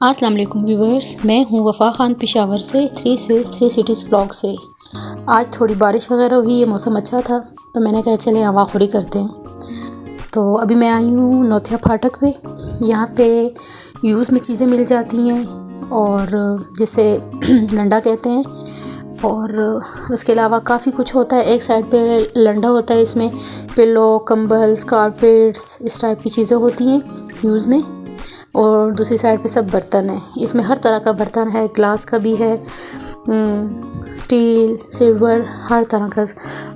अस्सलाम वालेकुम व्यूवर्स, मैं हूँ वफ़ा ख़ान पेशावर से 3 सिटीज़ व्लॉग से। आज थोड़ी बारिश वगैरह हुई है, मौसम अच्छा था तो मैंने कहा चले हवाखोरी करते हैं। तो अभी मैं आई हूँ नौथिया फाटक पे। यहाँ पे यूज़ में चीज़ें मिल जाती हैं और जिसे लंडा कहते हैं, और उसके अलावा काफ़ी कुछ होता है। एक साइड पे लंडा होता है, इसमें पिलो, कंबल्स, कारपेट्स, इस टाइप की चीज़ें होती हैं यूज़ में, और दूसरी साइड पे सब बर्तन है। इसमें हर तरह का बर्तन है, ग्लास का भी है, स्टील, सिल्वर, हर तरह का।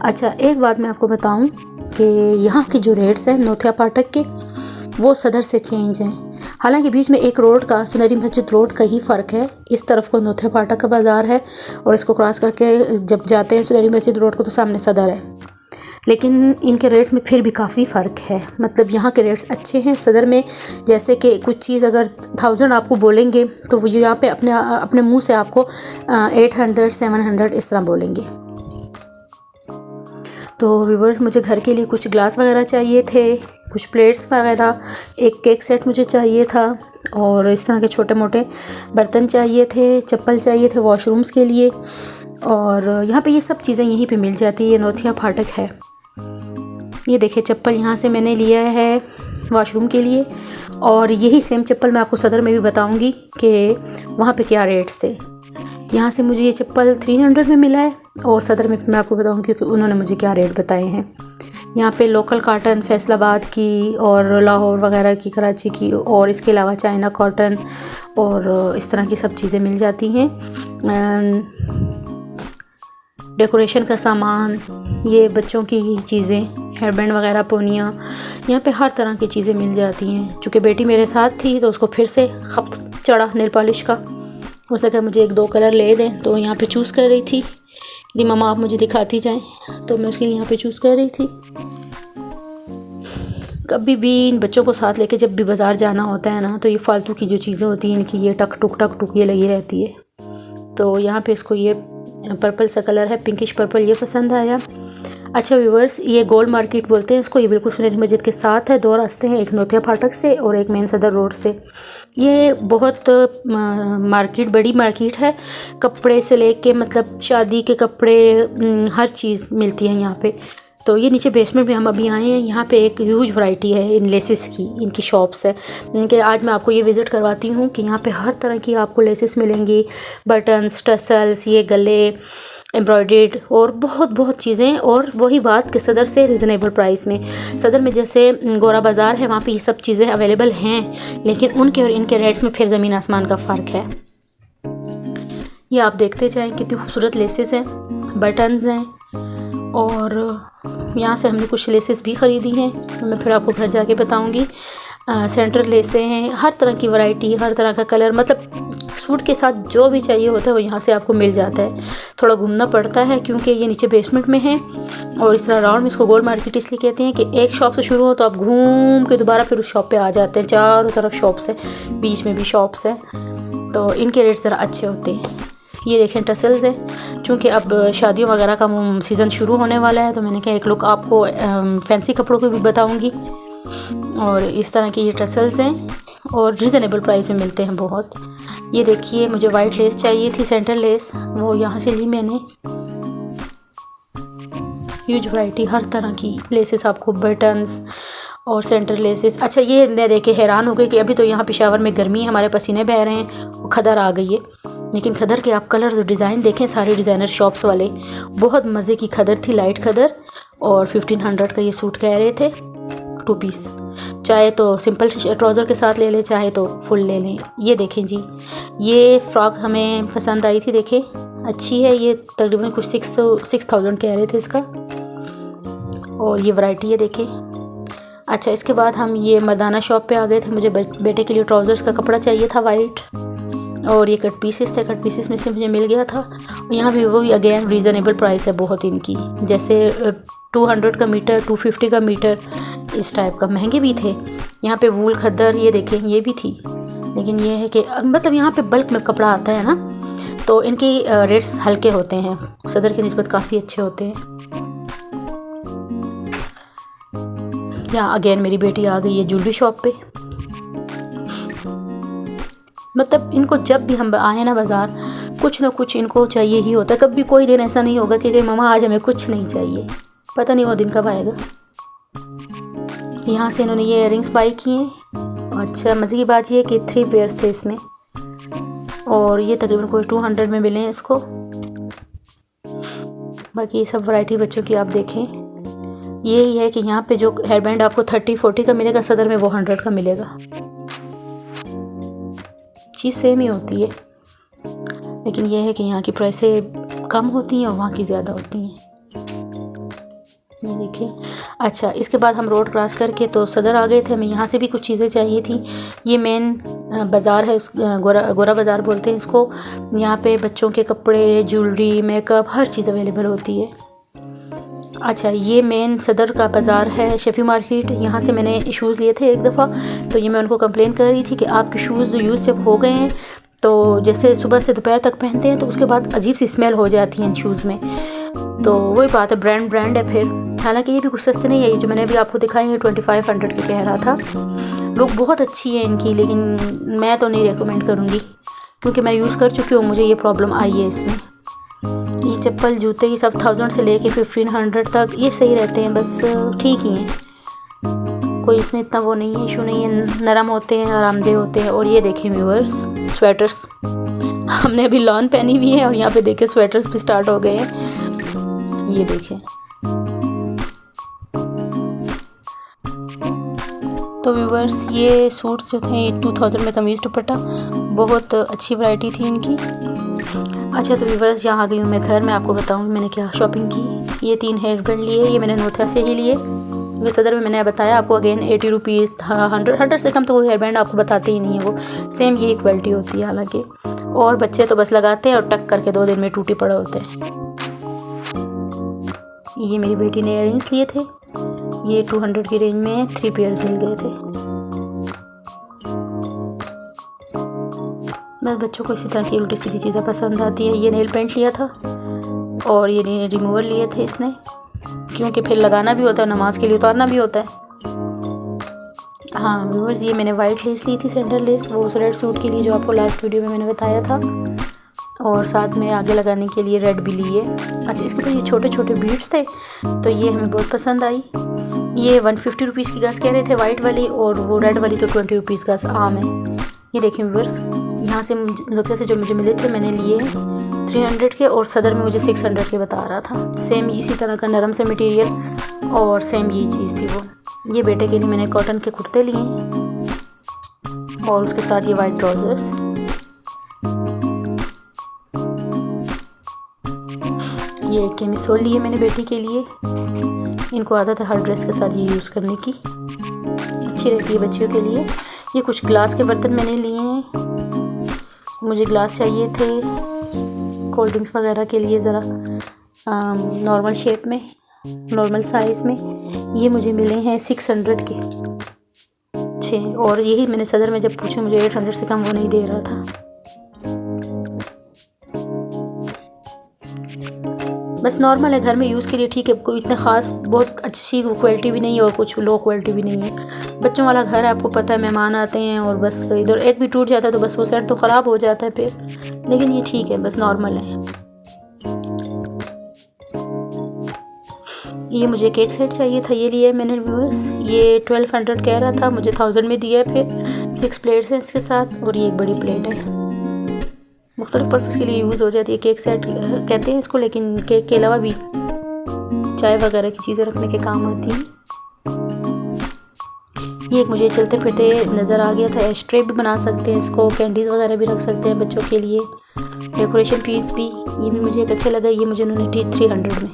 अच्छा, एक बात मैं आपको बताऊं कि यहाँ के जो रेट्स हैं नौथिया फाटक के, वो सदर से चेंज हैं। हालांकि बीच में एक रोड का, सुनहरी मस्जिद रोड का ही फ़र्क है। इस तरफ को नौथिया फाटक का बाज़ार है और इसको क्रॉस करके जब जाते हैं सुनहरी मस्जिद रोड को तो सामने सदर है। लेकिन इनके रेट्स में फिर भी काफ़ी फ़र्क है। मतलब यहाँ के रेट्स अच्छे हैं सदर में। जैसे कि कुछ चीज़ अगर 1000 आपको बोलेंगे तो वो यहाँ पे अपने मुंह से आपको 800, 700 इस तरह बोलेंगे। तो व्यूअर्स, मुझे घर के लिए कुछ ग्लास वगैरह चाहिए थे, कुछ प्लेट्स वगैरह, एक केक सेट मुझे चाहिए था, और इस तरह के छोटे मोटे बर्तन चाहिए थे, चप्पल चाहिए थे वॉशरूम्स के लिए। और यहाँ पे ये सब चीज़ें यहीं पे मिल जाती है। नौथिया फाटक है। ये देखिए, चप्पल यहाँ से मैंने लिया है वॉशरूम के लिए, और यही सेम चप्पल मैं आपको सदर में भी बताऊंगी कि वहाँ पे क्या रेट्स थे। यहाँ से मुझे ये चप्पल 300 में मिला है, और सदर में मैं आपको बताऊंगी कि उन्होंने मुझे क्या रेट बताए हैं। यहाँ पे लोकल कॉटन फैसलाबाद की और लाहौर वगैरह की, कराची की, और इसके अलावा चाइना कॉटन और इस तरह की सब चीज़ें मिल जाती हैं। डेकोरेशन का सामान, ये बच्चों की चीज़ें, हेयर बैंड वगैरह, पोनियाँ, यहाँ पे हर तरह की चीज़ें मिल जाती हैं। चूँकि बेटी मेरे साथ थी तो उसको फिर से खपत चढ़ा नेल पॉलिश का। उसने कहा मुझे 1-2 कलर ले दें, तो यहाँ पे चूज़ कर रही थी कि मम्मा आप मुझे दिखाती जाएं, तो मैं उसके लिए यहाँ पे चूज़ कर रही थी। कभी भी इन बच्चों को साथ लेके जब भी बाज़ार जाना होता है ना, तो ये फालतू की जो चीज़ें होती हैं इनकी, ये टक टुक ये लगी रहती है। तो यहाँ पे इसको ये पर्पल सा कलर है, पिंकिश पर्पल, ये पसंद आया। अच्छा व्यूवर्स, ये गोल्ड मार्केट बोलते हैं इसको। ये बिल्कुल सुनहरी मस्जिद के साथ है। 2 रास्ते हैं, एक नौथिया फाटक से और एक मेन सदर रोड से। ये बहुत मार्केट, बड़ी मार्केट है। कपड़े से लेके, मतलब शादी के कपड़े, हर चीज़ मिलती है यहाँ पे। तो ये नीचे बेसमेंट में हम अभी आए हैं। यहाँ पे एक ह्यूज वैरायटी है इन लेसेस की, इनकी शॉप्स है। इनके आज मैं आपको ये विज़िट करवाती हूँ कि यहाँ पे हर तरह की आपको लेसेस मिलेंगी, बटन्स, टसल्स, ये गले, एम्ब्रॉयडर्ड, और बहुत चीज़ें। और वही बात कि सदर से रिजनेबल प्राइस में। सदर में जैसे गोरा बाज़ार है, वहाँ पे ये सब चीज़ें अवेलेबल हैं, लेकिन उनके और इनके रेट्स में फिर ज़मीन आसमान का फ़र्क है। ये आप देखते जाएँ कितनी खूबसूरत लेसेस हैं, बटन्स हैं, और यहाँ से हमने कुछ लेसेस भी ख़रीदी हैं, मैं फिर आपको घर जाके बताऊँगी। सेंटर लेसें हैं, हर तरह की वैरायटी, हर तरह का कलर, मतलब सूट के साथ जो भी चाहिए होता है वो यहाँ से आपको मिल जाता है। थोड़ा घूमना पड़ता है क्योंकि ये नीचे बेसमेंट में है, और इस तरह राउंड में। इसको गोल्ड मार्केट इसलिए कहते हैं कि एक शॉप से शुरू हो तो आप घूम के दोबारा फिर उस शॉप पे आ जाते हैं। चारों तरफ शॉप्स है, बीच में भी शॉप्स है, तो इनके रेट ज़रा अच्छे होते हैं। ये देखें, टसल्स हैं। चूँकि अब शादियों वगैरह का सीज़न शुरू होने वाला है, तो मैंने कहा एक लुक आपको फैंसी कपड़ों को भी बताऊँगी। और इस तरह के ये टसल्स हैं और रिजनेबल प्राइस में मिलते हैं बहुत। ये देखिए, मुझे वाइट लेस चाहिए थी, सेंटर लेस, वो यहाँ से ली मैंने। ह्यूज वैरायटी, हर तरह की लेसेस आपको, बटन्स और सेंटर लेसेस। अच्छा, ये मैं देख के हैरान हो गई कि अभी तो यहाँ पेशावर में गर्मी है, हमारे पसीने बह रहे हैं, खदर आ गई है। लेकिन खदर के आप कलर और डिज़ाइन देखें, सारे डिज़ाइनर शॉप्स वाले, बहुत मज़े की खदर थी, लाइट खदर। और 1500 का ये सूट कह रहे थे, 2 पीस। चाहे तो सिंपल ट्राउज़र के साथ ले लें, चाहे तो फुल ले लें। ये देखें जी, ये फ़्रॉक हमें पसंद आई थी, देखें अच्छी है। ये तकरीबन कुछ 6000 कह रहे थे इसका, और ये वैरायटी है देखें। अच्छा, इसके बाद हम ये मर्दाना शॉप पे आ गए थे। मुझे बेटे के लिए ट्राउज़र्स का कपड़ा चाहिए था वाइट, और ये कट पीसेस थे, कट पीसेस में से मुझे मिल गया था। और यहाँ भी वही अगेन रीज़नेबल प्राइस है बहुत इनकी, जैसे 200 का मीटर, 250 का मीटर, इस टाइप का। महंगे भी थे। यहाँ पे वूल खद्दर, ये देखें, ये भी थी। लेकिन ये है कि मतलब यहाँ पे बल्क में कपड़ा आता है ना, तो इनके रेट्स हल्के होते हैं, सदर की निस्बत काफ़ी अच्छे होते हैं। यहाँ अगेन मेरी बेटी आ गई है ज्वेलरी शॉप पे। मतलब इनको जब भी हम आए ना बाज़ार, कुछ ना कुछ इनको चाहिए ही होता है। कभी कोई दिन ऐसा नहीं होगा कि मम्मा आज हमें कुछ नहीं चाहिए। पता नहीं वो दिन कब आएगा। यहाँ से इन्होंने ये इयररिंग्स बाई किए। अच्छा, मज़े की बात ये कि 3 पेयर्स थे इसमें, और ये तकरीबन कोई 200 में मिले हैं इसको। बाकी ये सब वैरायटी बच्चों की आप देखें। यही है कि यहाँ पे जो हेयर बैंड आपको 30-40 का मिलेगा, सदर में वो 100 का मिलेगा। चीज़ सेम ही होती है, लेकिन यह है कि यहाँ की प्राइसें कम होती हैं और वहाँ की ज़्यादा होती हैं। ये देखिए। अच्छा, इसके बाद हम रोड क्रॉस करके तो सदर आ गए थे। हमें यहाँ से भी कुछ चीज़ें चाहिए थी। ये मेन बाज़ार है, उस गोरा बाज़ार बोलते हैं इसको। यहाँ पे बच्चों के कपड़े, ज्वेलरी, मेकअप, हर चीज़ अवेलेबल होती है। अच्छा, ये मेन सदर का बाज़ार है, शफ़ी मार्केट। यहाँ से मैंने शूज़ लिए थे एक दफ़ा, तो ये मैं उनको कंप्लेन कर रही थी कि आपके शूज़ यूज़ जब हो गए हैं तो जैसे सुबह से दोपहर तक पहनते हैं तो उसके बाद अजीब सी स्मेल हो जाती है शूज़ में। तो वही बात है, ब्रांड है फिर। हालांकि ये भी कुछ सस्ते नहीं है। ये जो मैंने अभी आपको दिखाई है 2500 की कह रहा था। लुक बहुत अच्छी है इनकी, लेकिन मैं तो नहीं रेकमेंड करूँगी क्योंकि मैं यूज़ कर चुकी हूँ, मुझे ये प्रॉब्लम आई है इसमें। ये चप्पल जूते ये सब 1000 से लेके 1500 तक ये सही रहते हैं, बस ठीक ही हैं, कोई इतना वो नहीं है, इशू नहीं है, नरम होते हैं, आरामदेह होते हैं। और ये देखें व्यूअर्स, स्वेटर्स हमने अभी लॉन पहनी हुई है और यहाँ पे देखें स्वेटर्स भी स्टार्ट हो गए हैं। ये देखें। तो व्यूअर्स, ये सूट्स जो थे 2000 में कमीज़ दुपट्टा, बहुत अच्छी वैरायटी थी इनकी। अच्छा, तो व्यूअर्स यहाँ आ गई हूँ मैं घर में। आपको बताऊँ मैंने क्या शॉपिंग की। ये 3 हेयर बैंड लिए, ये मैंने नोथिया से ही लिए क्योंकि सदर में मैंने बताया आपको अगेन 80 रुपीज़, 100 से कम तो कोई हेयर बैंड आपको बताते ही नहीं है, वो सेम यही क्वालिटी होती है हालांकि। और बच्चे तो बस लगाते हैं और टक करके 2 दिन में टूटे पड़े होते हैं। ये मेरी बेटी ने इयररिंग्स लिए थे, ये 200 की रेंज में 3 पेयर्स मिल गए थे। बस बच्चों को इसी तरह की उल्टी सीधी चीज़ें पसंद आती है। ये नेल पेंट लिया था और ये रिमूवर लिए थे इसने, क्योंकि फिर लगाना भी होता है, नमाज के लिए उतारना भी होता है। हाँ व्यूअर्स, ये मैंने वाइट लेस ली थी, सेंटर लेस, वो उस रेड सूट के लिए जो आपको लास्ट वीडियो में मैंने बताया था, और साथ में आगे लगाने के लिए रेड भी ली है। अच्छा, इसके ऊपर ये छोटे छोटे बीड्स थे तो ये हमें बहुत पसंद आई। ये 150 रुपीज़ की गज़ कह रहे थे वाइट वाली, और वो रेड वाली तो 20 रुपीज़ गज़ आम है। ये देखिए व्यूअर्स, यहाँ से नुक्से से जो मुझे मिले थे मैंने लिए 300 के, और सदर में मुझे 600 के बता रहा था। सेम इसी तरह का नरम से मटेरियल और सेम यही चीज़ थी वो। ये बेटे के लिए मैंने कॉटन के कुर्ते लिए और उसके साथ ये वाइट ट्राउज़र्स। ये कैमिसोल लिए मैंने बेटी के लिए, इनको आदत है हर ड्रेस के साथ ये यूज़ करने की, अच्छी रहती है बच्चियों के लिए। ये कुछ ग्लास के बर्तन मैंने लिए हैं, मुझे ग्लास चाहिए थे कोल्ड ड्रिंक्स वगैरह के लिए, ज़रा नॉर्मल शेप में, नॉर्मल साइज़ में। ये मुझे मिले हैं 600 के 6, और यही मैंने सदर में जब पूछे मुझे 800 से कम वो नहीं दे रहा था। बस नॉर्मल है, घर में यूज़ के लिए ठीक है, कोई इतना ख़ास बहुत अच्छी क्वालिटी भी नहीं है और कुछ लो क्वालिटी भी नहीं है। बच्चों वाला घर है, आपको पता है, मेहमान आते हैं और बस इधर एक भी टूट जाता है तो बस वो सेट तो ख़राब हो जाता है फिर, लेकिन ये ठीक है, बस नॉर्मल है। ये मुझे केक सेट चाहिए था, ये लिए मैंने व्यूअर्स। ये 1200 कह रहा था, मुझे 1000 में दिया है। फिर 6 प्लेट्स हैं इसके साथ, और ये एक बड़ी प्लेट है, मुख्तलिफ पर्पज़ के लिए यूज़ हो जाती है। केक सेट कहते हैं इसको, लेकिन केक के अलावा भी चाय वगैरह की चीज़ें रखने के काम आती हैं। ये एक मुझे चलते फिरते नज़र आ गया था, एस्ट्रे भी बना सकते हैं इसको, कैंडीज़ वगैरह भी रख सकते हैं बच्चों के लिए, डेकोरेशन पीस भी, ये भी मुझे एक अच्छा लगा। ये मुझे उन्होंने 300 में।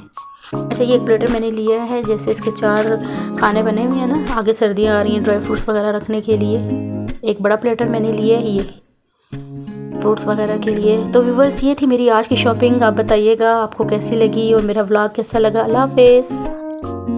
अच्छा, ये एक प्लेटर मैंने लिया है, जैसे इसके 4 खाने बने हुए हैं ना, आगे सर्दियाँ आ रही हैं, ड्राई फ्रूट्स वगैरह रखने के लिए एक बड़ा प्लेटर मैंने लिया है, ये फ्रूट्स वगैरह के लिए। तो व्यूअर्स, ये थी मेरी आज की शॉपिंग। आप बताइएगा आपको कैसी लगी और मेरा व्लॉग कैसा लगा। अल्लाह हाफ़िज़।